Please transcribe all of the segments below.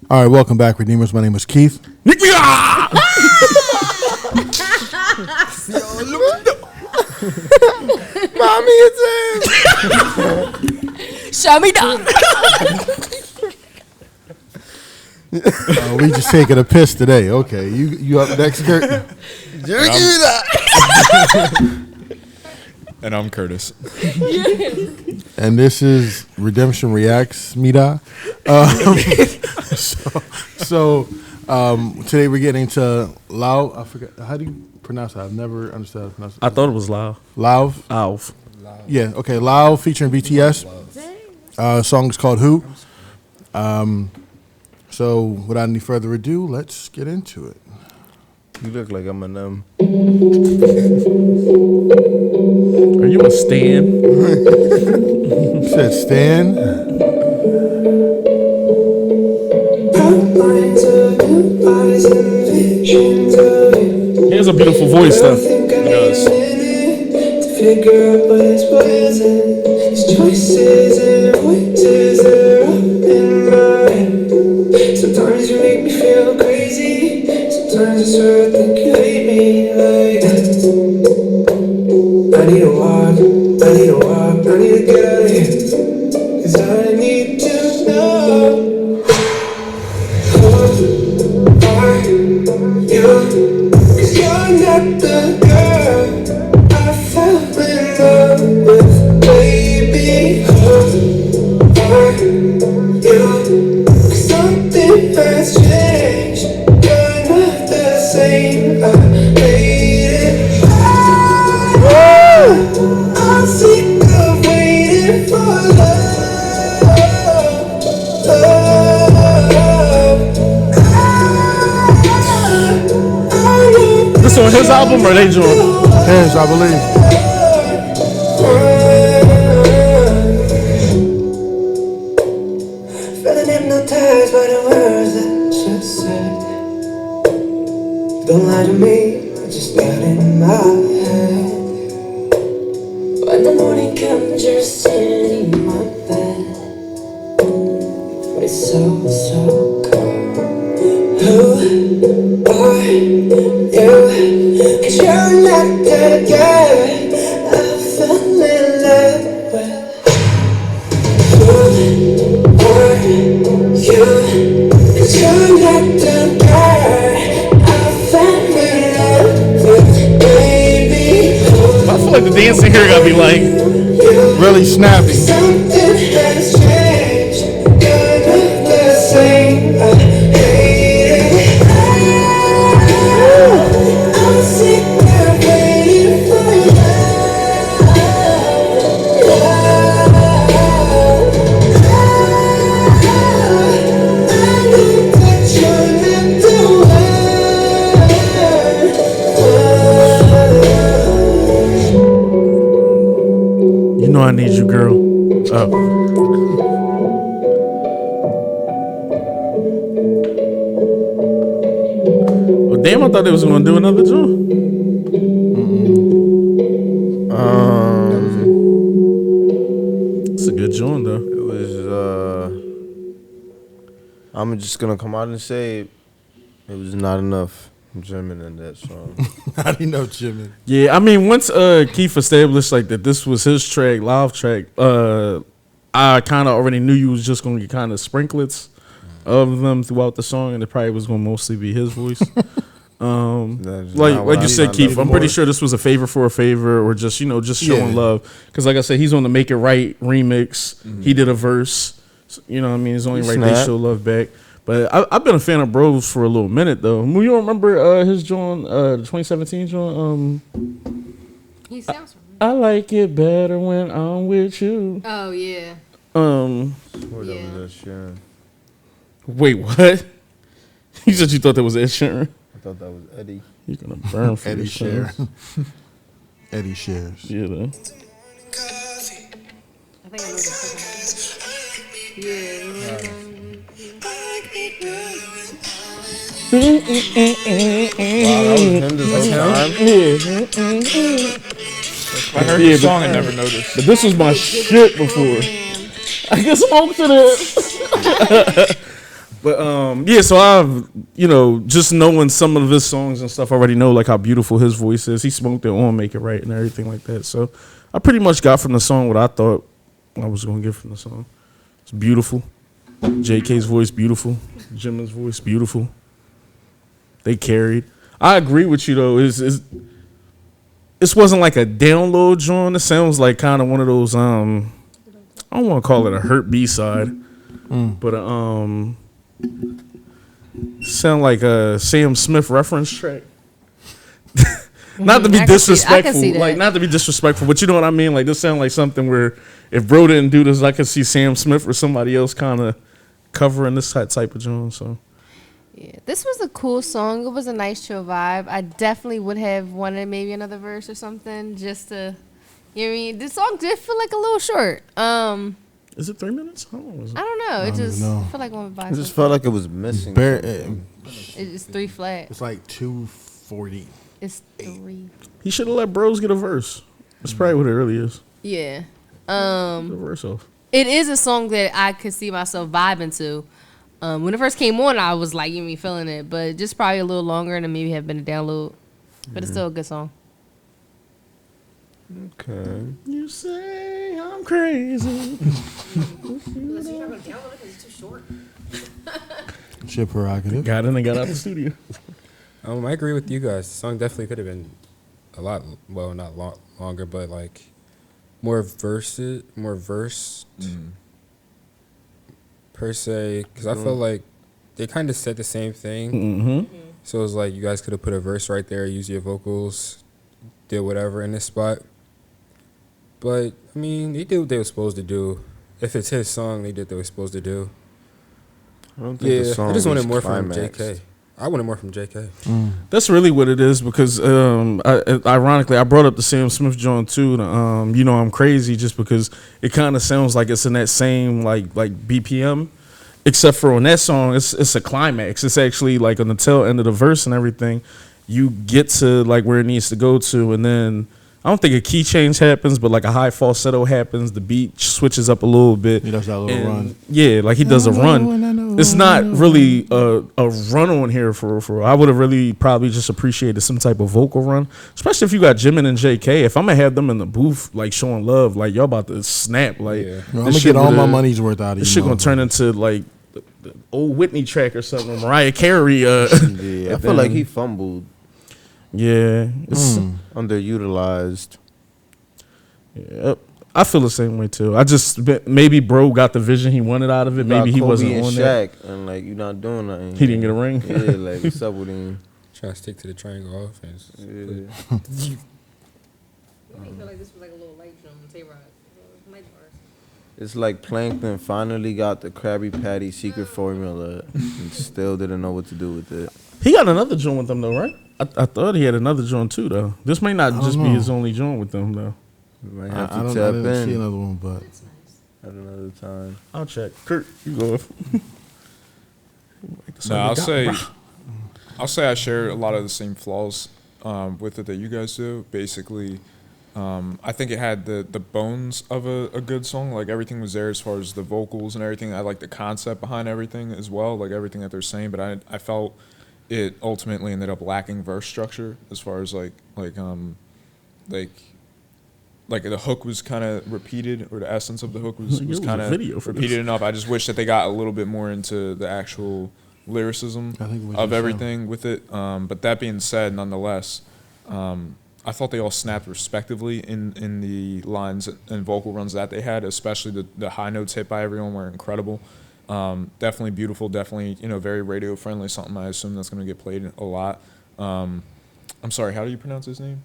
All right, welcome back, Redeemers. My name is Keith. Mommy, it's in. Show me dog. We just taking a piss today. Okay, you up next, Kurt? And I'm Curtis. And this is Redemption Reacts, Mida. So today we're getting to Lauv. I forgot, how do you pronounce it? I've never understood how to pronounce it. I thought it was Lauv. Lauv? Lauv. Yeah, okay, Lauv featuring BTS. Song is called Who. So without any further ado, let's get into it. You look like I'm a Are you a stan? You said Stan? He has a beautiful voice, though. He does. Sometimes you make me feel crazy. Sometimes I swear I think you hate me like that. I need to walk, I need to walk, I need to get out of here. 'Cause I need to know who are you? 'Cause you're not the girl I fell in love with, baby. Who are you? Something has changed. You're not the same. I made it. I'm sick of waiting for love. This on his album or they joined? His, I believe. Feeling hypnotized by the words that you said. Don't lie to me, I just got in my head. When the morning comes, you're sitting in my bed, but it's so cold. Who are you? 'Cause you're not the girl I fell in love with. Who are you? 'Cause you're not the girl I fell in love with, baby. I feel like the dancing here gotta be like. Really snappy. Something has changed. You're not the same. I hate it. I'm sick of waiting for love. I know that you're not the one. You know I need you, girl. Oh. Oh, damn, I thought they was gonna do another joint. It's a good joint, though. It was, I'm just gonna come out and say it was not enough German in that song. How do you know Jimmy? Yeah, I mean, once Keith established like that this was his track, Lauv track, I kind of already knew you was just gonna get kind of sprinklets of them throughout the song, and it probably was gonna mostly be his voice. Like you said, Keith, I'm pretty sure this was a favor for a favor, or just showing love. Because like I said, he's on the Make It Right remix. Mm-hmm. He did a verse. You know what I mean? It's only right they show love back. But I've been a fan of Bros for a little minute though. You don't remember his joint, the 2017 joint? He sounds familiar. I like it better when I'm with you. Oh yeah. Wait, what? You said you thought that was Ed Sheeran? I thought that was Eddie. You're gonna burn for Eddie this shit. Sheeran. Eddie shares. Yeah, though. I think I know the second one. Yeah. Wow, that was him this whole time? I heard the song and never noticed. But this was my shit before. I get smoked to this. But yeah, so I've just knowing some of his songs and stuff, I already know like how beautiful his voice is. He smoked it on Make It Right and everything like that. So I pretty much got from the song what I thought I was gonna get from the song. It's beautiful. JK's voice beautiful. Jimin's voice beautiful. They carried. I agree with you though. This wasn't like a download joint. It sounds like kind of one of those I don't want to call it a hurt B-side, but sound like a Sam Smith reference track. Not to be disrespectful, not to be disrespectful, but you know what I mean. Like this sound like something where if bro didn't do this, I could see Sam Smith or somebody else kind of covering this type of joint. So yeah, this was a cool song. It was a nice chill vibe. I definitely would have wanted maybe another verse or something just to, you know what I mean? The song did feel like a little short. Is it 3 minutes? How long was it? I don't know. It just felt like one by. It just felt like it was missing. It's 3 flat. It's like 2:40. It's 3. He should have let bros get a verse. That's probably what it really is. Yeah. Get a verse off. It is a song that I could see myself vibing to. When it first came on, I was like, you me feeling it, but just probably a little longer and maybe have been a download. But it's still a good song. Okay. You say I'm crazy. Shit prerogative. Got in and got out the studio. I agree with you guys. The song definitely could have been a lot, well, not longer, but like more verse per se. Because I feel like they kind of said the same thing. Mm-hmm. So it was like you guys could have put a verse right there, use your vocals, did whatever in this spot. But I mean, they did what they were supposed to do. If it's his song, they did what they were supposed to do. I don't think the song I just wanted was more climaxed. from JK. I wanted more from JK. That's really what it is because, ironically, I brought up the Sam Smith joint too. I'm crazy just because it kind of sounds like it's in that same like BPM, except for on that song, it's a climax. It's actually like on the tail end of the verse and everything. You get to like where it needs to go to, and then I don't think a key change happens, but like a high falsetto happens. The beat switches up a little bit. He does that little run. Yeah, like he does a run. It's not really a run on here for. I would have really probably just appreciated some type of vocal run, especially if you got Jimin and JK. If I'm gonna have them in the booth like showing love, like y'all about to snap. Like I'm gonna get all my money's worth out of you. This shit gonna turn into like the old Whitney track or something. Mariah Carey. Yeah, I feel like he fumbled. Yeah, it's underutilized. Yep. I feel the same way too. Maybe bro got the vision he wanted out of it. Maybe he wasn't on that. And like you're not doing nothing. He didn't get a ring. Yeah, like what's up with him? Trying to stick to the triangle offense. Yeah. You feel like this was like a little light drum Tay-Rod. It's like Plankton finally got the Krabby Patty secret formula and still didn't know what to do with it. He got another joint with them though, right? I thought he had another joint too though. This may not just be his only joint with them though. Might have to I tap didn't see in another one, but at another time. I'll check. Kurt, you go. No, I'll say I share a lot of the same flaws with it that you guys do. Basically, I think it had the bones of a good song. Like everything was there as far as the vocals and everything. I like the concept behind everything as well, like everything that they're saying. But I felt it ultimately ended up lacking verse structure as far as like the hook was kind of repeated, or the essence of the hook was kind of repeated enough. I just wish that they got a little bit more into the actual lyricism of everything with it. But that being said, nonetheless, I thought they all snapped respectively in the lines and vocal runs that they had, especially the high notes hit by everyone were incredible. Definitely beautiful, definitely, very radio friendly, something I assume that's going to get played a lot. I'm sorry, how do you pronounce his name?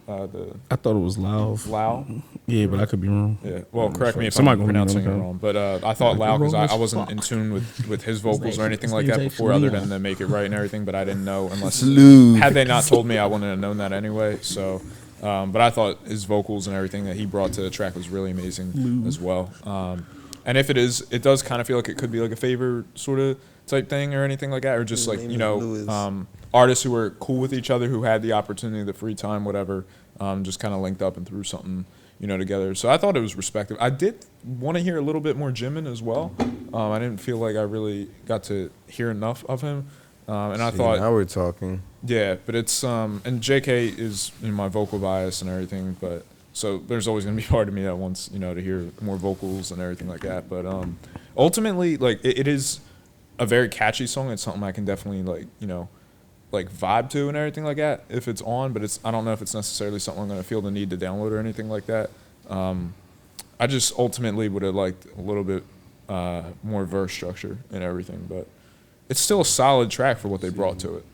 I thought it was Lauv. Lauv? Yeah, but I could be wrong. Yeah, well, correct me if I'm pronouncing it wrong. But I thought Lauv, because I wasn't in tune with his vocals or anything like that before, other than to Make It Right and everything, but I didn't know unless, had they not told me, I wouldn't have known that anyway. So, but I thought his vocals and everything that he brought to the track was really amazing as well. And if it does kind of feel like it could be like a favor sort of type thing or anything like that, or just like, artists who were cool with each other, who had the opportunity, the free time, whatever, just kind of linked up and threw something, together. So I thought it was respectable. I did want to hear a little bit more Jimin as well. I didn't feel like I really got to hear enough of him. And I thought, now we're talking. Yeah, but it's and JK is my vocal bias and everything, but so there's always gonna be part of me that wants to hear more vocals and everything like that. But ultimately, like it is a very catchy song. It's something I can definitely like vibe to and everything like that if it's on. But I don't know if it's necessarily something I'm gonna feel the need to download or anything like that. I just ultimately would have liked a little bit more verse structure and everything, but it's still a solid track for what they brought to it.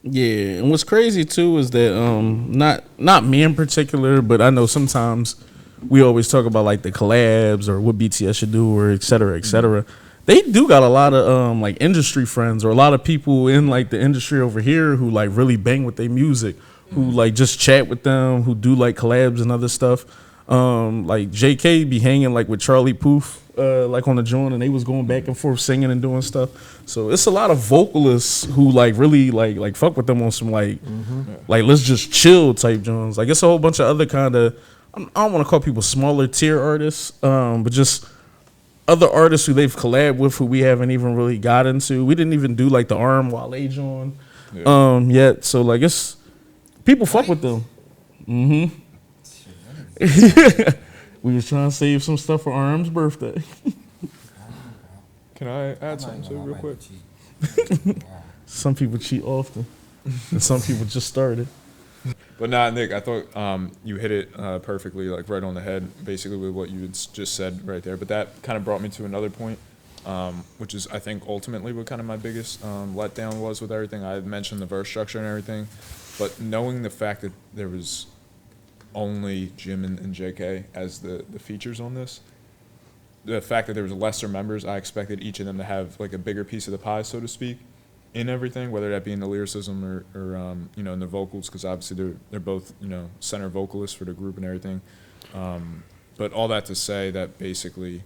Yeah, and what's crazy too is that not me in particular, but I know sometimes we always talk about like the collabs or what BTS should do or et cetera, et cetera. They do got a lot of like industry friends or a lot of people in like the industry over here who like really bang with their music, who like just chat with them, who do like collabs and other stuff. Like JK be hanging like with Charlie Puth like on the joint, and they was going back and forth singing and doing stuff. So it's a lot of vocalists who like really like fuck with them on some like let's just chill type joints. Like it's a whole bunch of other kind of, I don't want to call people smaller tier artists, but just other artists who they've collabed with who we haven't even really got into. We didn't even do like the YALL joint yet. So like it's people fuck with them. We was trying to save some stuff for Arm's birthday. Can I add something to it real quick? Some people cheat often, and some people just started. But nah, Nick, I thought you hit it perfectly, like right on the head, basically with what you had just said right there. But that kind of brought me to another point, which is I think ultimately what kind of my biggest letdown was with everything. I had mentioned the verse structure and everything, but knowing the fact that there was only Jimin and JK as the features on this, the fact that there was lesser members, I expected each of them to have like a bigger piece of the pie, so to speak, in everything, whether that be in the lyricism or in the vocals, because obviously they're both center vocalists for the group and everything. But all that to say that basically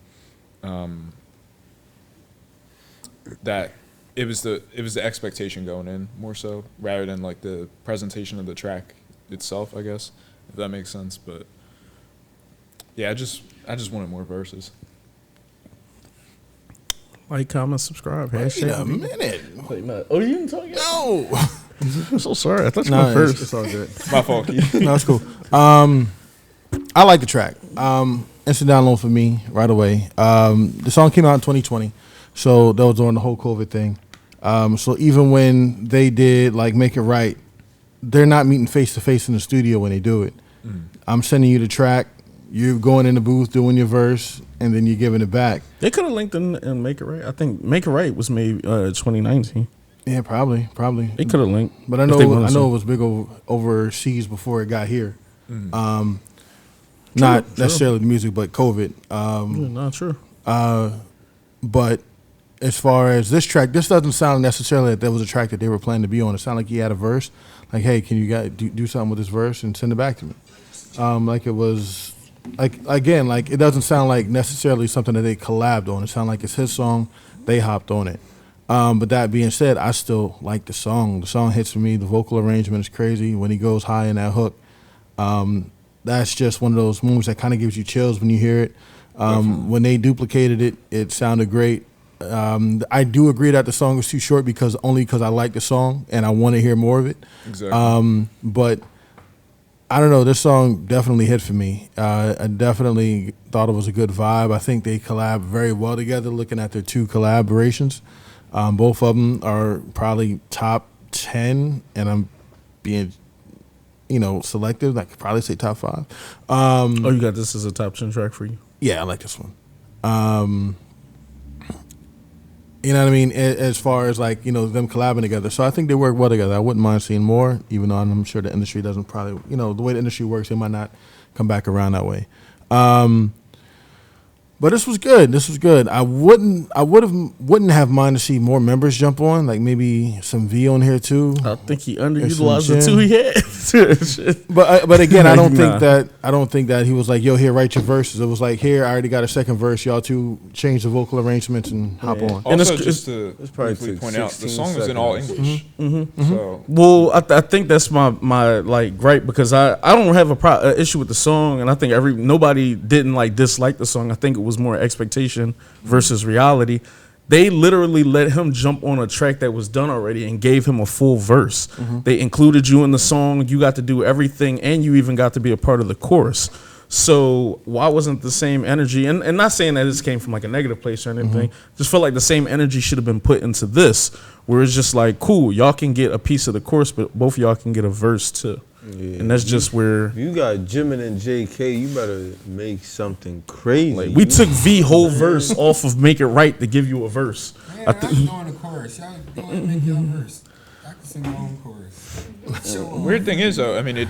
that it was the expectation going in more so rather than like the presentation of the track itself, I guess, if that makes sense. But yeah, I just wanted more verses. Like, comment, subscribe. Wait a minute. Oh, you didn't talk yet? No. I'm so sorry. I thought you went first. It's all good. My fault, Keith. No, it's cool. I like the track. Instant download for me right away. The song came out in 2020, so that was during the whole COVID thing. So even when they did like Make It Right, they're not meeting face to face in the studio when they do it. I'm sending you the track. You're going in the booth doing your verse, and then you're giving it back. They could have linked in and Make It Right. I think Make It Right was made 2019. Yeah, probably. They could have linked. But I know it was big overseas before it got here. Not necessarily the music, but COVID. Not true. But as far as this track, this doesn't sound necessarily that there was a track that they were planning to be on. It sounded like he had a verse. Like, hey, can you guys do something with this verse and send it back to me? Like it was, like again, like it doesn't sound like necessarily something that they collabed on. It sounds like it's his song. They hopped on it. But that being said, I still like the song. The song hits for me. The vocal arrangement is crazy. When he goes high in that hook, that's just one of those moments that kind of gives you chills when you hear it. When they duplicated it, it sounded great. I do agree that the song was too short because I like the song and I want to hear more of it. Exactly. But I don't know. This song definitely hit for me. I definitely thought it was a good vibe. I think they collab very well together. Looking at their two collaborations, both of them are probably top 10, and I'm being, selective. I could probably say top 5. You got this as a top 10 track for you? Yeah, I like this one. You know what I mean? As far as like, them collabing together. So I think they work well together. I wouldn't mind seeing more, even though I'm sure the industry doesn't probably, the way the industry works, they might not come back around that way. But this was good. This was good. Wouldn't have minded to see more members jump on, like maybe some V on here too. I think he underutilized the two he had. but again, I don't think that he was like, yo, here, write your verses. It was like, here, I already got a second verse. Y'all two change the vocal arrangements and hop on. Also, And just to briefly point out, the song is in all English. So, well, I think that's my like gripe, because I don't have a issue with the song, and I think nobody didn't like dislike the song. I think it was more expectation versus reality. They literally let him jump on a track that was done already and gave him a full verse. They included you in the song. You got to do everything, and you even got to be a part of the chorus. So why wasn't the same energy, and not saying that this came from like a negative place or anything, just felt like the same energy should have been put into this, where it's just like, cool, y'all can get a piece of the chorus, but both of y'all can get a verse too. Yeah. And that's just where you got Jimin and JK. You better make something crazy. Like, we took V whole verse off of "Make It Right" to give you a verse. Yeah, I was doing the chorus. Y'all go ahead and make your verse. I can sing my own chorus. Weird thing is, though, I mean, it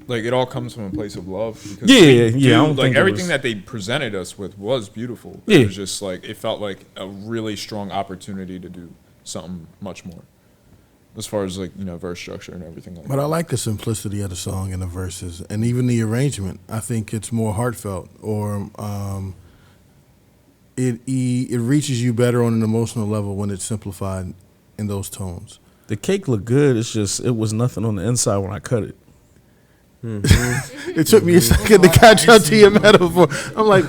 like it all comes from a place of love. Because I don't like think everything that they presented us with was beautiful. Yeah. It was just like it felt like a really strong opportunity to do something much more. As far as like, verse structure and everything like that. But I like the simplicity of the song and the verses, and even the arrangement. I think it's more heartfelt, or it reaches you better on an emotional level when it's simplified in those tones. The cake looked good. It's just it was nothing on the inside when I cut it. It took me a second to catch up to your metaphor. I'm like,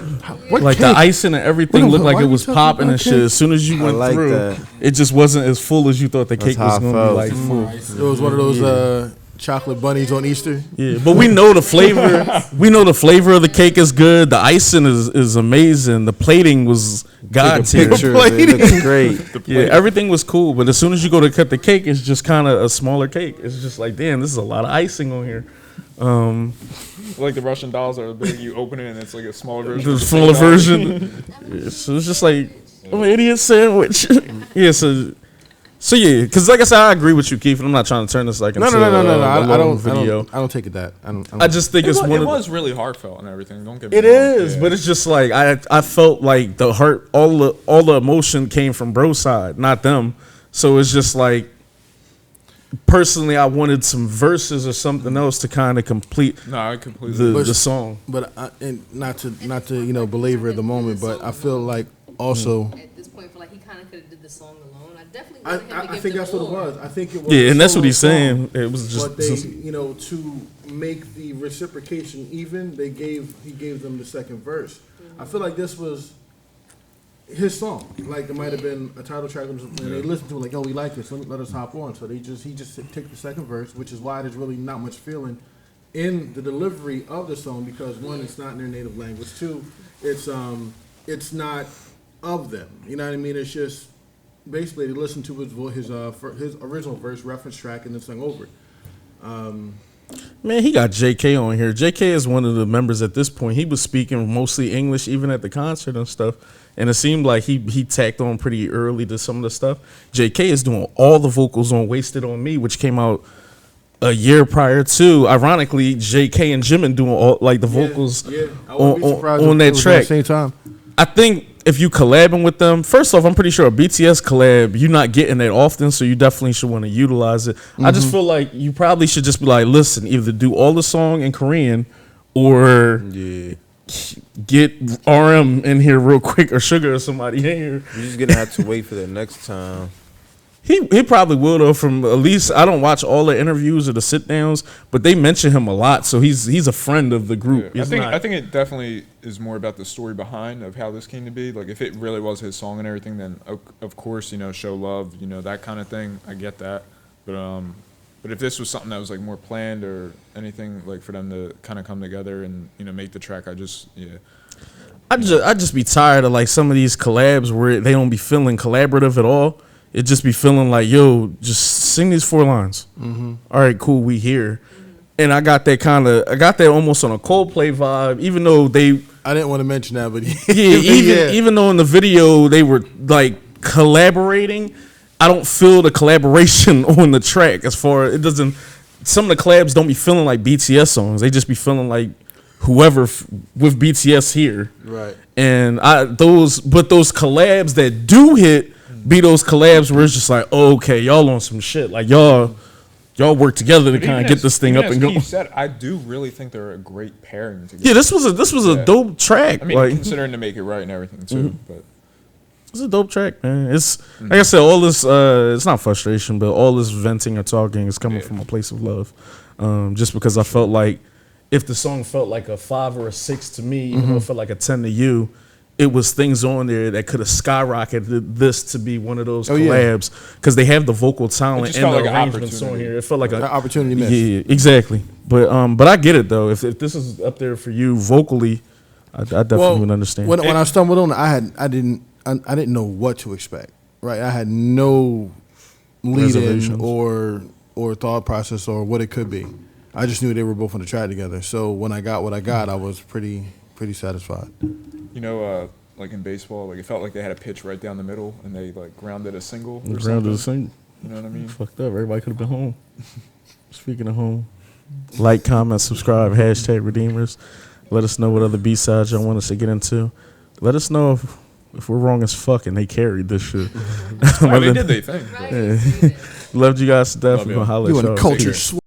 what like cake? The icing and everything looked like it was popping and shit. As soon as you went through, it just wasn't as full as you thought the cake was going to be like full. It was one of those chocolate bunnies on Easter. Yeah, but we know the flavor. We know the flavor of the cake is good. The icing is amazing. The plating was god tier. It looks great. Yeah, everything was cool. But as soon as you go to cut the cake, it's just kind of a smaller cake. It's just like, damn, this is a lot of icing on here. Like the Russian dolls are big. You open it and it's like a smaller version. The smaller version. Yeah, so it's just like an idiot sandwich. Yeah. So yeah, because like I said, I agree with you, Keith. And I'm not trying to turn this like into I don't video. I don't take it that. I just think it was really heartfelt and everything. Don't get me wrong. It is, but it's just like I felt like the heart, all the emotion came from bro's side, not them. So it's just like, personally, I wanted some verses or something else to kind of complete I completely the song. But and not to belabor the moment, but I feel like also at this point, I feel like he kind of could have did the song alone. I definitely. I think that's what it was. I think it was. Yeah, and that's what he's saying. It was just. But they, to make the reciprocation even, he gave them the second verse. I feel like this was his song. Like it might have been a title track, and they listened to it like, "Oh, we like this. Let us hop on." So he just took the second verse, which is why there's really not much feeling in the delivery of the song, because one, it's not in their native language. Two, it's not of them. You know what I mean? It's just basically they listened to his original verse, reference track, and then sung over it. Man, he got JK on here. JK is one of the members at this point. He was speaking mostly English, even at the concert and stuff. And it seemed like he tacked on pretty early to some of the stuff. JK is doing all the vocals on "Wasted on Me," which came out a year prior to. Ironically, JK and Jimin doing all like the vocals on that track. At the same time. I think if you collabing with them, first off, I'm pretty sure a BTS collab, you're not getting that often, so you definitely should want to utilize it. I just feel like you probably should just be like, listen, either do all the song in Korean or get RM in here real quick, or Sugar or somebody in here. You're just gonna have to wait for the next time. He probably will though. From at least I don't watch all the interviews or the sit downs, but they mention him a lot, so he's a friend of the group. Yeah. I think it definitely is more about the story behind of how this came to be. Like if it really was his song and everything, then of course show love, that kind of thing. I get that, but if this was something that was like more planned or anything, like for them to kind of come together and make the track, I just be tired of like some of these collabs where they don't be feeling collaborative at all. It just be feeling like, yo, just sing these 4 lines. All right, cool, we here. And I got that almost on a Coldplay vibe, even though I didn't want to mention that, but even though in the video they were like collaborating, I don't feel the collaboration on the track. As far it doesn't, some of the collabs don't be feeling like BTS songs. They just be feeling like whoever with BTS here. Right. And those collabs that do hit be those collabs where it's just like, oh, okay, y'all on some shit. Like y'all work together to kind of get this thing up and go. Said, I do really think they're a great pairing together. Yeah, this was a dope track. I mean, like, considering to make it right and everything too, but it's a dope track, man. It's like I said, all this it's not frustration, but all this venting or talking is coming from a place of love. Just because I felt like if the song felt like a 5 or a 6 to me, even though it felt like a 10 to you, it was things on there that could have skyrocketed this to be one of those collabs because they have the vocal talent and the arrangements on here. It felt like an opportunity missed. Yeah, exactly. But I get it though. If this is up there for you vocally, I definitely would understand. When I stumbled on it, I didn't know what to expect. Right, I had no lead in or thought process or what it could be. I just knew they were both on the track together. So when I got what I got, I was pretty satisfied. You know, like in baseball, like it felt like they had a pitch right down the middle, and they like grounded a single. You know what I mean? Fucked up. Everybody could have been home. Speaking of home, like, comment, subscribe, #Redeemers. Let us know what other B-sides y'all want us to get into. Let us know if we're wrong as fuck and they carried this shit. They did their thing. Loved you guys to death. We're gonna holler at y'all. You in culture swap.